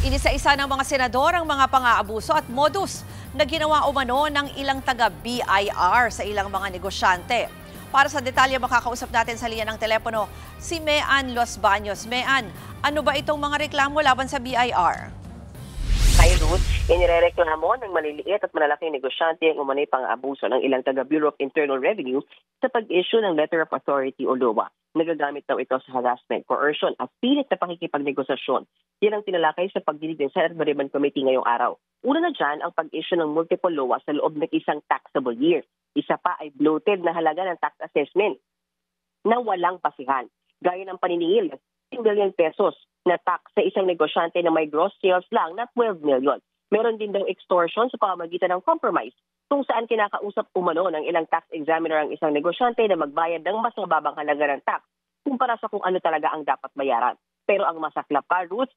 Inisa-isa ng mga senador ang mga pang-aabuso at modus na ginawa umano ng ilang taga-BIR sa ilang mga negosyante. Para sa detalye, makakausap natin sa linya ng telepono si Mean Los Baños. Mean, ano ba itong mga reklamo laban sa BIR? Kay Ruth, inirereklamo ng maliliit at malalaking negosyante ang umanay pang-abuso ng ilang taga-Bureau of Internal Revenue sa pag-issue ng Letter of Authority o LOA. Nagagamit daw ito sa harassment, coercion at pilit na pakikipagnegosasyon. Yan ang tinalakay sa pagdinig ng Senate Management Committee ngayong araw. Una na dyan ang pag-issue ng multiple LOA sa loob ng isang taxable year. Isa pa ay bloated na halaga ng tax assessment na walang pasihan. Gaya ng paniningil ng 10 million pesos na tax sa isang negosyante na may gross sales lang na 12 million. Meron din daw extortion sa pamamagitan ng compromise kung saan kinakausap umano ng ilang tax examiner ang isang negosyante na magbayad ng mas mababang halaga ng tax kumpara sa kung ano talaga ang dapat bayaran. Pero ang masaklap pa, Ruth,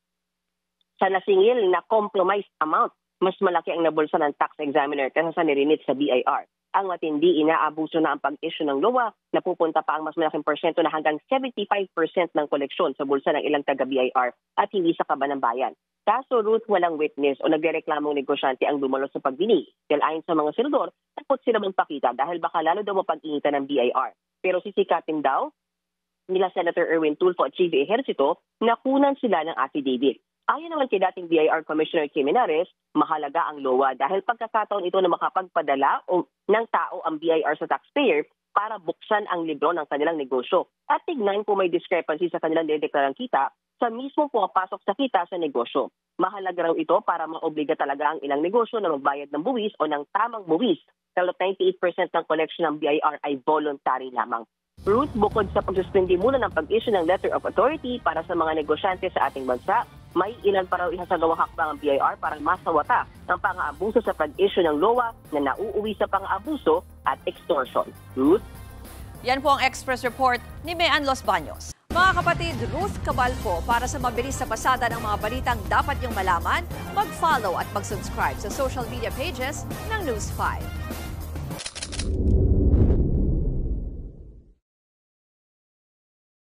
sa nasingil na compromised amount, mas malaki ang nabulsa ng tax examiner kaysa sa nirinit sa BIR. Ang matindi, inaabuso na ang pag-issue ng LOA, napupunta pa ang mas malaking porsyento na hanggang 75% ng koleksyon sa bulsa ng ilang taga-BIR at hindi sa kaba ng bayan. Kaso Ruth, walang witness o nagreklamong negosyante ang dumalo sa pagdinig. Dahil ayon sa mga senador, takot sila magpakita dahil baka lalo daw mapag-initan ng BIR. Pero sisikatin daw nila Senator Erwin Tulfo at Chief Ejercito na kunan sila ng affidavit. Ayon naman kay dating BIR Commissioner Kim Menares, mahalaga ang LOA dahil pagkakataon ito na makapagpadala ng tao ang BIR sa taxpayer para buksan ang libro ng kanilang negosyo at tignan kung may discrepancy sa kanilang dedeklarang kita sa mismo pumapasok sa kita sa negosyo. Mahalaga raw ito para maobliga talaga ang ilang negosyo na magbayad ng buwis o ng tamang buwis. Dahil 98% ng collection ng BIR ay voluntary lamang. Ruth, bukod sa pagsuspindi muna ng pag-issue ng Letter of Authority para sa mga negosyante sa ating bansa, may ilan pa raw isasagawang hakbang ang BIR para masawata ng pang-aabuso sa pag-issue ng LOA na nauuwi sa pang-aabuso at extortion. Ruth? Yan po ang Express Report ni Mean Los Baños. Mga kapatid, Ruth Cabalco, para sa mabilis na pasada ng mga balitang dapat niyong malaman, mag-follow at mag-subscribe sa social media pages ng News 5.